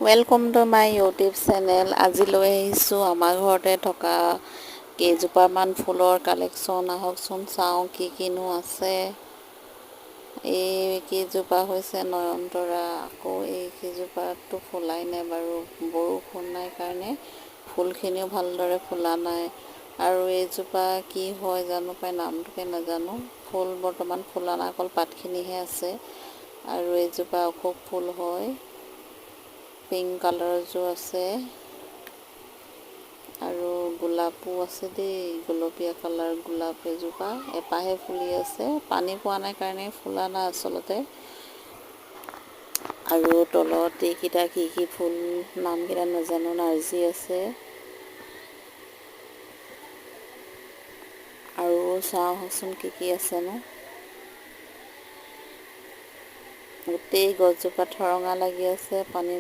Welcome to my YouTube channel. আজি লৈ আহিছোঁ আমাৰ ঘৰতে থকা কেইজোপামান ফুলৰ কালেকশ্যন। আহকচোন চাওঁ কি কিনো আছে। এই কেইজোপা হৈছে নয়নতৰা। আকৌ এই কেইজোপাতো ফুলাই নাই বাৰু, বৰষুণ নাই কাৰণে ফুলখিনিও ভালদৰে ফুলা নাই। আৰু এইজোপা কি হয় জানো পাই, নামটোকে নাজানো। ফুল বৰ্তমান ফুলা নাই, অকল পাতখিনিহে আছে। আৰু এইজোপা অশোক ফুল হয়, পিংক কালাৰযোৰ আছে আৰু গোলাপো আছে দেই, গোলপীয়া কালাৰ গোলাপ এজোপা। এপাহে ফুলি আছে, পানী পোৱা নাই কাৰণে ফুলা নাই আচলতে। আৰু তলত এইকেইটা কি কি ফুল, নামকেইটা নাজানো। নাৰ্জী আছে আৰু চাওঁচোন কি কি আছেনো। গোটেই গছজোপাত ঠৰঙা লাগি আছে, পানী